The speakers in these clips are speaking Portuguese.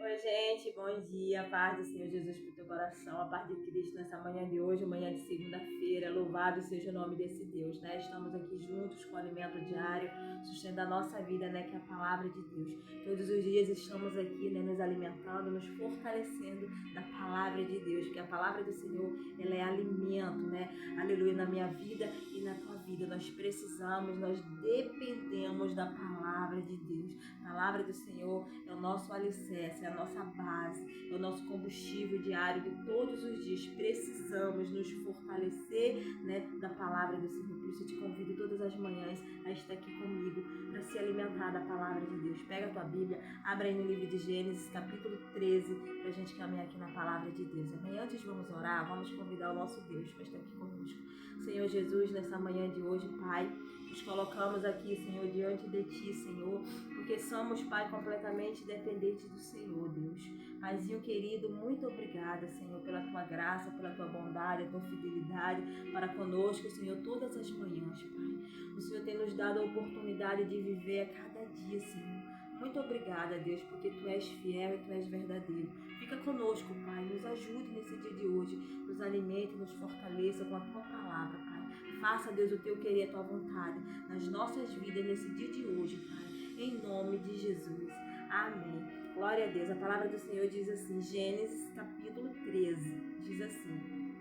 Oi, gente, bom dia. A paz do Senhor Jesus pro teu coração, a paz de Cristo nessa manhã de hoje, manhã de segunda-feira. Louvado seja o nome desse Deus, né? Estamos aqui juntos com o alimento diário, sustentando a nossa vida, né? Que é a palavra de Deus. Todos os dias estamos aqui, né? Nos alimentando, nos fortalecendo da palavra de Deus, porque a palavra do Senhor, ela é alimento, né? Aleluia, na minha vida e na tua vida. Nós precisamos, nós dependemos da palavra de Deus. A palavra do Senhor é o nosso alicerce, é a nossa base, é o nosso combustível diário que todos os dias precisamos nos fortalecer, né, da palavra do Senhor. Por isso eu te convido todas as manhãs a estar aqui comigo para se alimentar da palavra de Deus. Pega a tua Bíblia, abre aí no livro de Gênesis, capítulo 13, para a gente caminhar aqui na palavra de Deus. Amém? Antes vamos orar, vamos convidar o nosso Deus para estar aqui conosco. Senhor Jesus, nessa manhã de hoje, Pai, nos colocamos aqui, Senhor, diante de Ti, Senhor, porque somos, Pai, completamente dependentes do Senhor, Deus. Paizinho querido, muito obrigada, Senhor, pela Tua graça, pela Tua bondade, a Tua fidelidade para conosco, Senhor, todas as manhãs, Pai. O Senhor tem nos dado a oportunidade de viver a cada dia, Senhor. Muito obrigada, Deus, porque Tu és fiel e Tu és verdadeiro. Fica conosco, Pai, nos ajude nesse dia de hoje, nos alimente, nos fortaleça com a Tua palavra, Pai. Faça, Deus, o Teu querer, a Tua vontade nas nossas vidas nesse dia de hoje, Pai, em nome de Jesus. Amém. Glória a Deus. A palavra do Senhor diz assim, Gênesis capítulo 13, diz assim: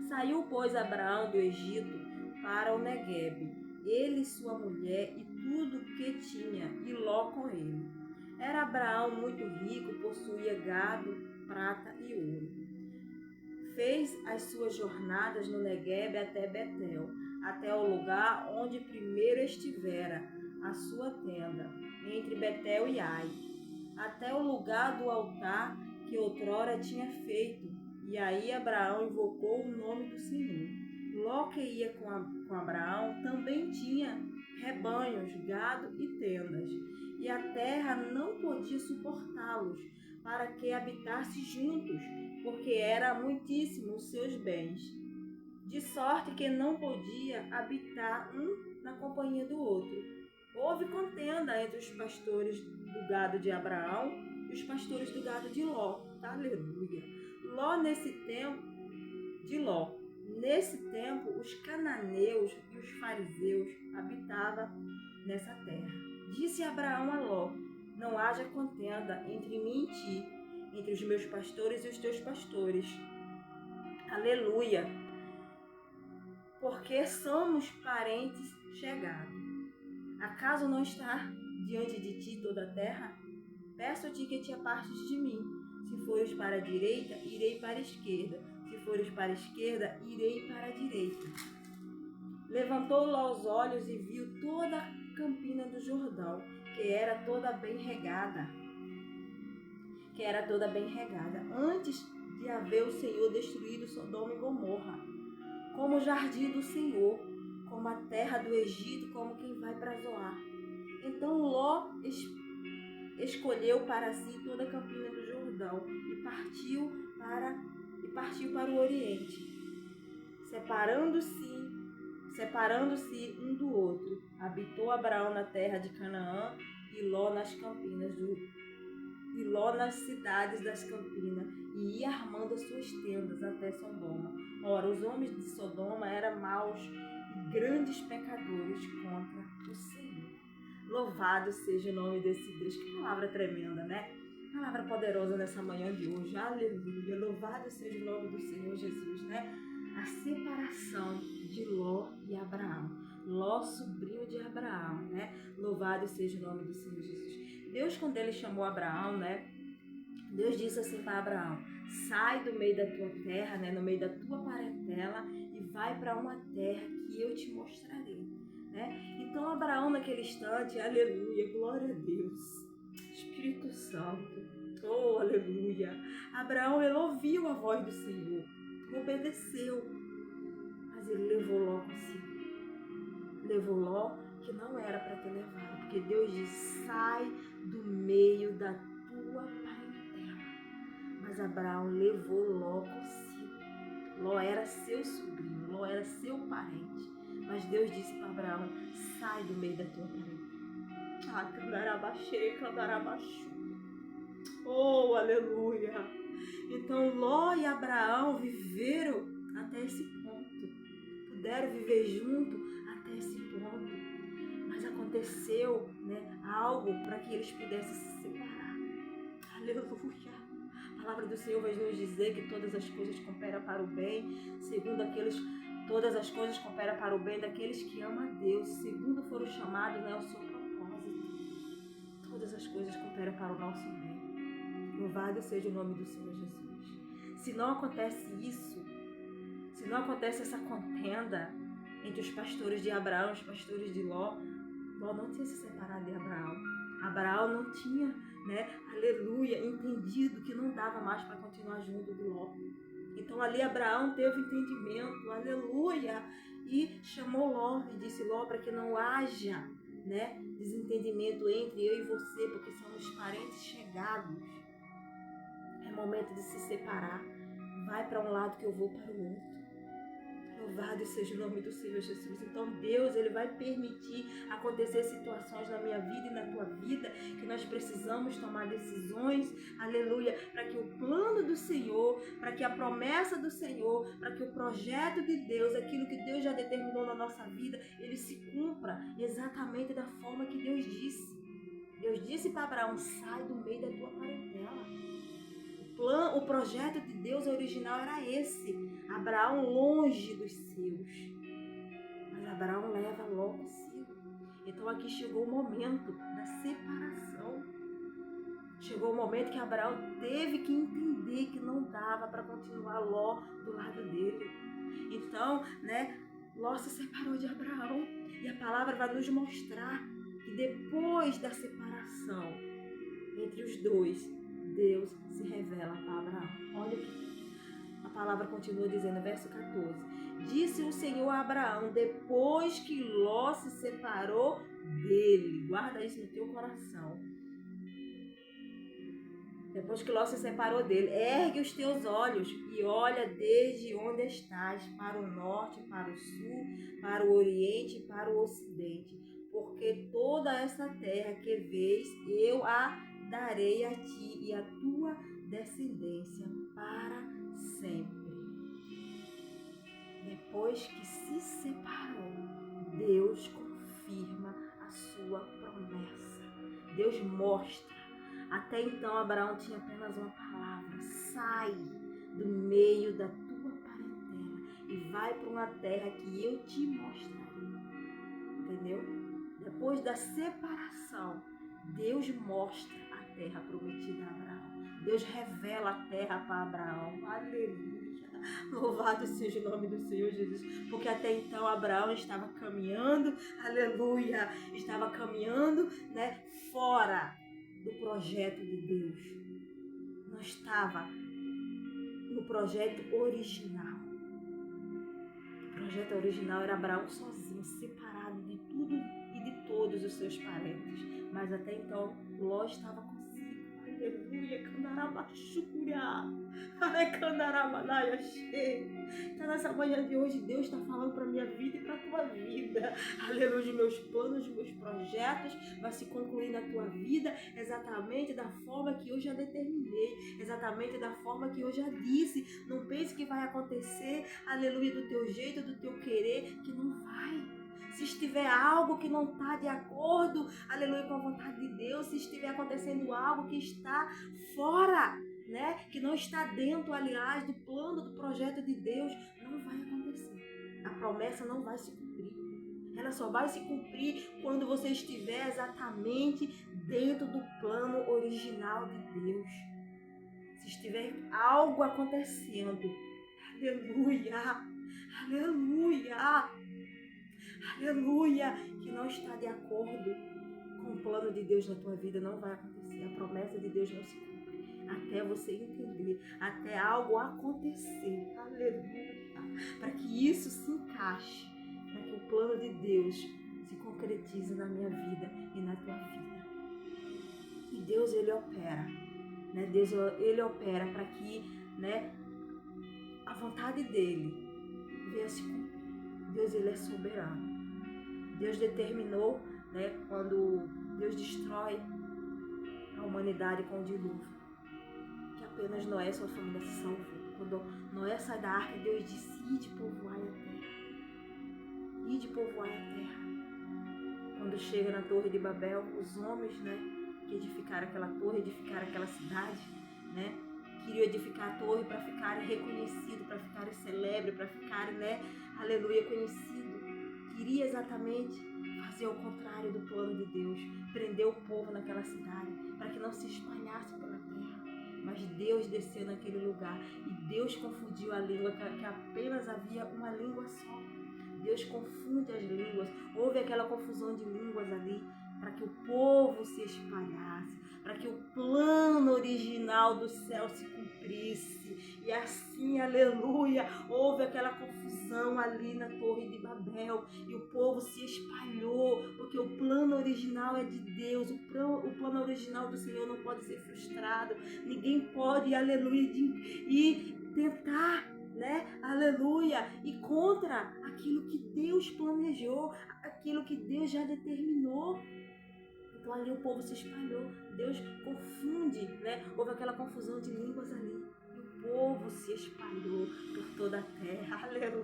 Saiu, pois, Abraão do Egito para o Neguebe, ele, sua mulher e tudo o que tinha, e Ló com ele. Era Abraão muito rico, possuía gado, prata e ouro. Fez as suas jornadas no Neguebe até Betel, até o lugar onde primeiro estivera a sua tenda, entre Betel e Ai, até o lugar do altar que outrora tinha feito. E aí Abraão invocou o nome do Senhor. Ló, que ia com Abraão, também tinha rebanhos, gado e tendas, e a terra não podia suportá-los, para que habitasse juntos, porque era muitíssimo os seus bens, de sorte que não podia habitar um na companhia do outro. Houve contenda entre os pastores do gado de Abraão e os pastores do gado de Ló. Aleluia. Nesse tempo, os cananeus e os fariseus habitavam nessa terra. Disse Abraão a Ló: Não haja contenda entre mim e ti, entre os meus pastores e os teus pastores. Aleluia. Porque somos parentes chegados. Acaso não está diante de ti toda a terra? Peço-te que te apartes de mim. Se fores para a direita, irei para a esquerda. Se fores para a esquerda, irei para a direita. Levantou Ló os olhos e viu toda a campina do Jordão, que era toda bem regada, antes de haver o Senhor destruído Sodoma e Gomorra, como o jardim do Senhor, como a terra do Egito, como quem vai para Zoar. Então Ló escolheu para si toda a campina do Jordão e partiu para o Oriente, separando-se um do outro. Habitou Abraão na terra de Canaã e Ló nas cidades das campinas, e ia armando as suas tendas até Sodoma. Ora, os homens de Sodoma eram maus e grandes pecadores contra o Senhor. Louvado seja o nome desse Deus. Que palavra tremenda, né? Palavra poderosa nessa manhã de hoje. Aleluia. Louvado seja o nome do Senhor Jesus, né? A separação de Ló e Abraão. Ló, sobrinho de Abraão, né? Louvado seja o nome do Senhor Jesus. Deus, quando ele chamou Abraão, né? Deus disse assim para Abraão: sai do meio da tua terra, né? No meio da tua parentela, e vai para uma terra que eu te mostrarei, né? Então Abraão, naquele instante, aleluia, glória a Deus, Espírito Santo, oh, aleluia. Abraão, ele ouviu a voz do Senhor, obedeceu, mas ele levou Ló consigo. Levou Ló, que não era para ter levado, porque Deus disse: sai do meio da tua parentela. Mas Abraão levou Ló consigo. Ló era seu sobrinho, Ló era seu parente. Mas Deus disse para Abraão: sai do meio da tua parentela. Oh, aleluia. Então Ló e Abraão viveram até esse ponto, puderam viver junto até esse ponto, mas aconteceu, algo para que eles pudessem se separar. Aleluia. A palavra do Senhor vai nos dizer que todas as coisas cooperam para o bem, todas as coisas cooperam para o bem daqueles que amam a Deus, segundo foram chamados ao seu propósito. Todas as coisas cooperam para o nosso bem. Louvado seja o nome do Senhor Jesus. Se não acontece isso, se não acontece essa contenda entre os pastores de Abraão e os pastores de Ló, Ló não tinha se separado de Abraão. Abraão não tinha, aleluia, entendido que não dava mais para continuar junto de Ló. Então ali Abraão teve entendimento, aleluia, e chamou Ló e disse: Ló, para que não haja, desentendimento entre eu e você, porque somos parentes chegados. É momento de se separar. Vai para um lado que eu vou para o outro. Louvado seja o nome do Senhor Jesus. Então Deus, Ele vai permitir acontecer situações na minha vida e na tua vida que nós precisamos tomar decisões, aleluia, para que o plano do Senhor, para que a promessa do Senhor, para que o projeto de Deus, aquilo que Deus já determinou na nossa vida, ele se cumpra exatamente da forma que Deus disse. Deus disse para Abraão: sai do meio da tua parentela. O projeto de Deus original era esse. Abraão longe dos seus. Mas Abraão leva Ló consigo. Então aqui chegou o momento da separação. Chegou o momento que Abraão teve que entender que não dava para continuar Ló do lado dele. Então, Ló se separou de Abraão. E a palavra vai nos mostrar que depois da separação entre os dois, Deus se revela para Abraão. Olha aqui, a palavra continua dizendo, verso 14: disse o Senhor a Abraão, depois que Ló se separou dele. Guarda isso no teu coração. Depois que Ló se separou dele, ergue os teus olhos e olha desde onde estás, para o norte, para o sul, para o oriente e para o ocidente. Porque toda essa terra que vês, eu a darei a ti e a tua descendência para sempre. Depois que se separou, Deus confirma a sua promessa. Deus mostra. Até então Abraão tinha apenas uma palavra: sai do meio da tua parentela e vai para uma terra que eu te mostrarei. Entendeu? Depois da separação, Deus mostra a terra prometida a Abraão. Deus revela a terra para Abraão. Aleluia. Louvado seja o nome do Senhor Jesus. Porque até então Abraão estava caminhando, aleluia, estava caminhando, fora do projeto de Deus. Não estava no projeto original. O projeto original era Abraão sozinho, separado de tudo e de todos os seus parentes. Mas até então, Ló estava consigo. Aleluia. Então nessa manhã de hoje, Deus está falando para a minha vida e para a tua vida. Aleluia. Meus planos, meus projetos vai se concluir na tua vida exatamente da forma que eu já determinei, exatamente da forma que eu já disse. Não pense que vai acontecer, aleluia, do teu jeito, do teu querer, que não vai. Se estiver algo que não está de acordo, aleluia, com a vontade de Deus, se estiver acontecendo algo que está fora, que não está dentro, aliás, do plano, do projeto de Deus, não vai acontecer. A promessa não vai se cumprir. Ela só vai se cumprir quando você estiver exatamente dentro do plano original de Deus. Se estiver algo acontecendo, aleluia, aleluia, aleluia, que não está de acordo com o plano de Deus na tua vida, não vai acontecer. A promessa de Deus não se cumpre até você entender, até algo acontecer, aleluia, para que isso se encaixe, para que o plano de Deus se concretize na minha vida e na tua vida. E Deus, Ele opera, Deus, Ele opera para que, a vontade dEle venha se cumprir. Deus, Ele é soberano. Deus determinou, quando Deus destrói a humanidade com o dilúvio. apenas Noé e sua família se salvou. Quando Noé sai da arca, Deus disse: ide povoai a terra. Ide povoai a terra. Quando chega na Torre de Babel, os homens, que edificaram aquela torre, edificaram aquela cidade, queriam edificar a torre para ficarem reconhecidos, para ficarem celebres, para ficarem, aleluia, conhecidos. Queria exatamente fazer o contrário do plano de Deus, prender o povo naquela cidade, para que não se espalhasse pela terra. Mas Deus desceu naquele lugar e Deus confundiu a língua, que apenas havia uma língua só. Deus confunde as línguas. Houve aquela confusão de línguas ali para que o povo se espalhasse, para que o plano original do céu se cumprisse. E assim, aleluia, houve aquela confusão ali na Torre de Babel e o povo se espalhou, porque o plano original é de Deus, o plano original do Senhor não pode ser frustrado. Ninguém pode, aleluia, ir tentar, aleluia, e contra aquilo que Deus planejou, aquilo que Deus já determinou. Então ali o povo se espalhou, Deus confunde, houve aquela confusão de línguas ali, e o povo se espalhou por toda a terra, aleluia,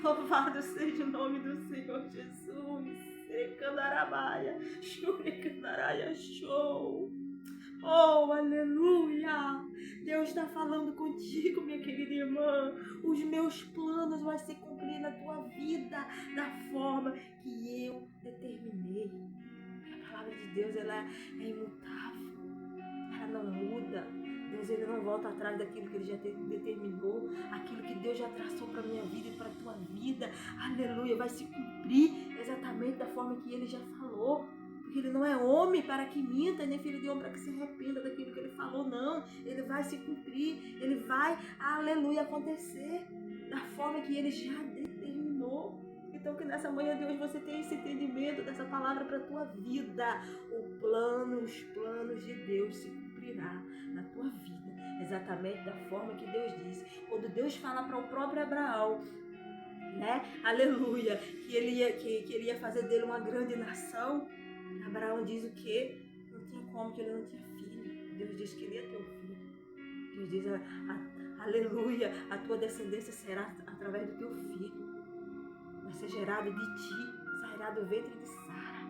louvado seja o nome do Senhor Jesus, Secandarabaia, Shurikandaraia, show. Oh, aleluia! Deus está falando contigo, minha querida irmã. Os meus planos vão se cumprir na tua vida da forma que eu determinei. A palavra de Deus, ela é imutável. Ela não muda. Deus, ele não volta atrás daquilo que ele já determinou. Aquilo que Deus já traçou para a minha vida e para a tua vida. Aleluia! Vai se cumprir exatamente da forma que ele já falou. Porque ele não é homem para que minta, nem filho de homem para que se arrependa daquilo que ele falou, não. Ele vai se cumprir, ele vai, aleluia, acontecer da forma que ele já determinou. Então que nessa manhã de hoje você tenha esse entendimento dessa palavra para a tua vida. Os planos de Deus se cumprirá na tua vida, exatamente da forma que Deus disse. Quando Deus fala para o próprio Abraão, aleluia, que ele ia fazer dele uma grande nação, Abraão diz o quê? Não tinha como, que ele não tinha filho. Deus diz que ele ia ter um filho. Deus diz, aleluia, a tua descendência será através do teu filho. Vai ser gerado de ti, sairá do ventre de Sara.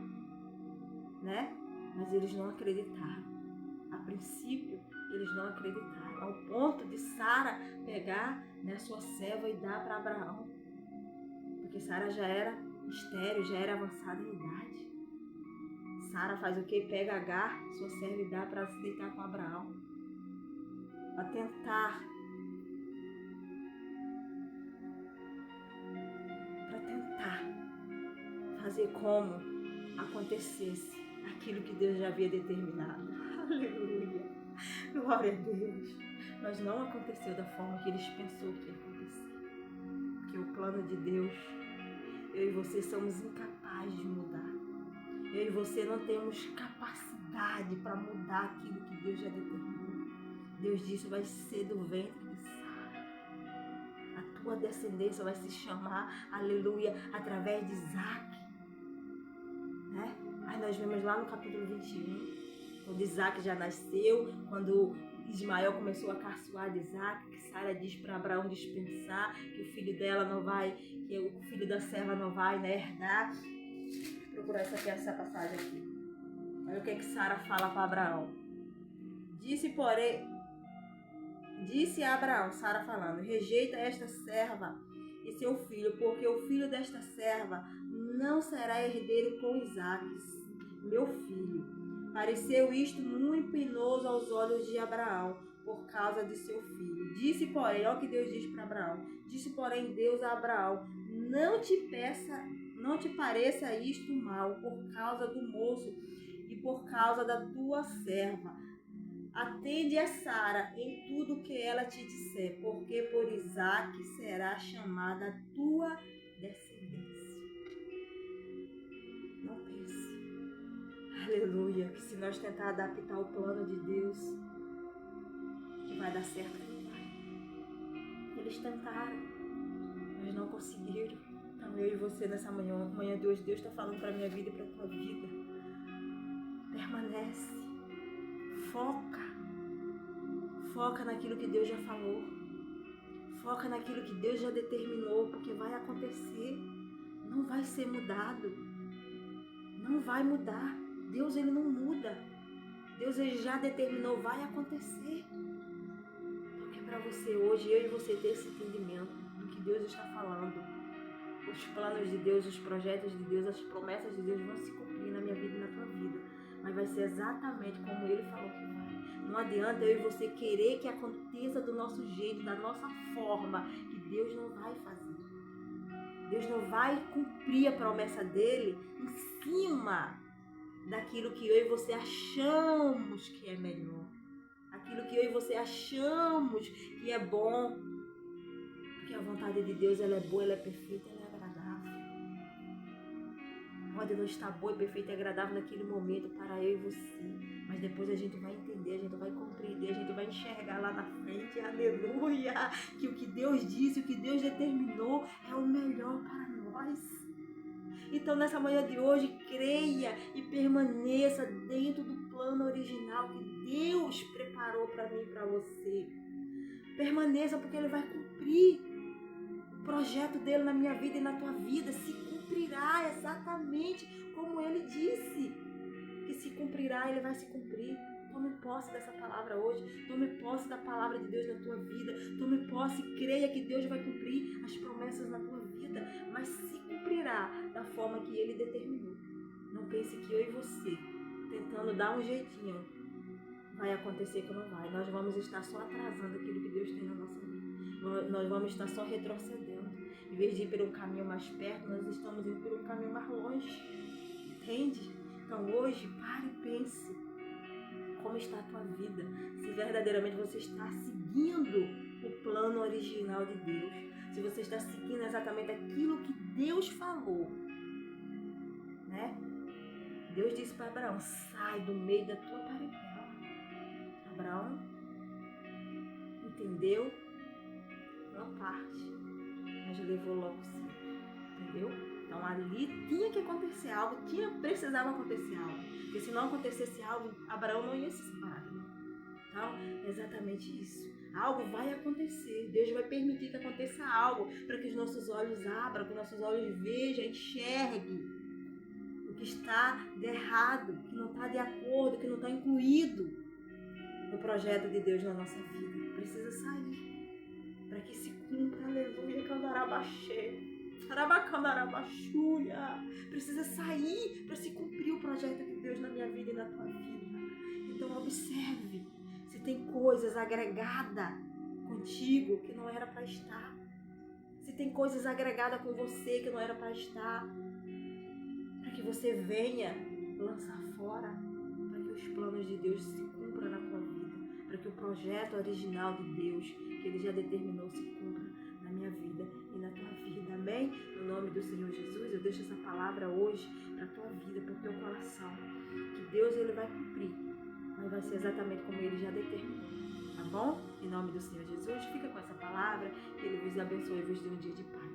Mas eles não acreditaram. A princípio, eles não acreditaram. Ao ponto de Sara pegar a sua serva e dar para Abraão. Porque Sara já era estéril, já era avançada em idade. Sara faz o quê? Pega Agar, sua serva, e dá para se deitar com Abraão. Para tentar fazer como acontecesse aquilo que Deus já havia determinado. Aleluia! Glória a Deus! Mas não aconteceu da forma que eles pensaram que ia acontecer. Porque o plano de Deus, eu e você somos incapazes de mudar. Eu e você não temos capacidade para mudar aquilo que Deus já determinou. Deus disse, vai ser do ventre de Sara. A tua descendência vai se chamar, aleluia, através de Isaac. Aí nós vemos lá no capítulo 21, quando Isaac já nasceu, quando Ismael começou a caçoar de Isaac, que Sara diz para Abraão dispensar, que o filho dela não vai, que o filho da serva não vai herdar. Vou procurar essa passagem aqui. Olha o que Sara fala para Abraão. Disse a Abraão, Sara falando, rejeita esta serva e seu filho, porque o filho desta serva não será herdeiro com Isaque, meu filho. Pareceu isto muito penoso aos olhos de Abraão, por causa de seu filho. Disse, porém, olha o que Deus diz para Abraão. Disse, porém, Deus a Abraão, não te pareça isto mal, por causa do moço e por causa da tua serva. Atende a Sara em tudo que ela te disser, porque por Isaque será chamada a tua descendência. Não pense, aleluia, que se nós tentar adaptar o plano de Deus, que vai dar certo, não vai. Eles tentaram, mas não conseguiram. Então eu e você nessa manhã de hoje, Deus está falando para a minha vida e para a tua vida. Permanece, foca, Foca naquilo que Deus já falou. Foca naquilo que Deus já determinou, porque vai acontecer. Não vai ser mudado. Não vai mudar. Deus, ele não muda. Deus, ele já determinou, vai acontecer. Então é para você hoje, eu e você ter esse entendimento do que Deus está falando. Os planos de Deus, os projetos de Deus, as promessas de Deus vão se cumprir na minha vida e na tua vida. Mas vai ser exatamente como ele falou que vai. Não adianta eu e você querer que aconteça do nosso jeito, da nossa forma, que Deus não vai fazer. Deus não vai cumprir a promessa dele em cima daquilo que eu e você achamos que é melhor. Aquilo que eu e você achamos que é bom. Porque a vontade de Deus, ela é boa, ela é perfeita, ela é agradável. Pode não estar boa, perfeita e agradável naquele momento para eu e você. Mas depois a gente vai entender, a gente vai compreender, a gente vai enxergar lá na frente, aleluia, que o que Deus disse, o que Deus determinou é o melhor para nós. Então nessa manhã de hoje, creia e permaneça dentro do plano original que Deus preparou para mim e para você. Permaneça porque Ele vai cumprir o projeto dele na minha vida e na tua vida. Se cumprirá exatamente como Ele disse. Que se cumprirá, ele vai se cumprir. Tome posse dessa palavra hoje. Tome posse da palavra de Deus na tua vida. Tome posse e creia que Deus vai cumprir as promessas na tua vida. Mas se cumprirá da forma que ele determinou. Não pense que eu e você, tentando dar um jeitinho, vai acontecer que não vai. Nós vamos estar só atrasando aquilo que Deus tem na nossa vida. Nós vamos estar só retrocedendo. Em vez de ir por um caminho mais perto, nós estamos indo por um caminho mais longe. Entende? Então hoje, pare e pense como está a tua vida, se verdadeiramente você está seguindo o plano original de Deus, se você está seguindo exatamente aquilo que Deus falou, né? Deus disse para Abraão, sai do meio da tua parentela. Abraão entendeu, não parte, mas levou logo sim, entendeu? Então ali tinha que acontecer algo, precisava acontecer algo. Porque se não acontecesse algo, Abraão não ia se separar. Então, é exatamente isso. Algo vai acontecer. Deus vai permitir que aconteça algo para que os nossos olhos abram, que os nossos olhos vejam, enxerguem o que está de errado, que não está de acordo, que não está incluído no projeto de Deus na nossa vida. Precisa sair para que se cumpra, aleluia, Candarabaxê. Precisa sair para se cumprir o projeto de Deus na minha vida e na tua vida. Então observe se tem coisas agregadas contigo que não era para estar. Se tem coisas agregadas com você que não era para estar. Para que você venha lançar fora. Para que os planos de Deus se cumpram na tua vida. Para que o projeto original de Deus, que Ele já determinou, se cumpra na minha vida e na tua vida. Amém? No nome do Senhor Jesus, eu deixo essa palavra hoje para a tua vida, para o teu coração. Que Deus, Ele vai cumprir, mas vai ser exatamente como Ele já determinou. Tá bom? Em nome do Senhor Jesus, fica com essa palavra. Que Ele vos abençoe e vos dê um dia de paz.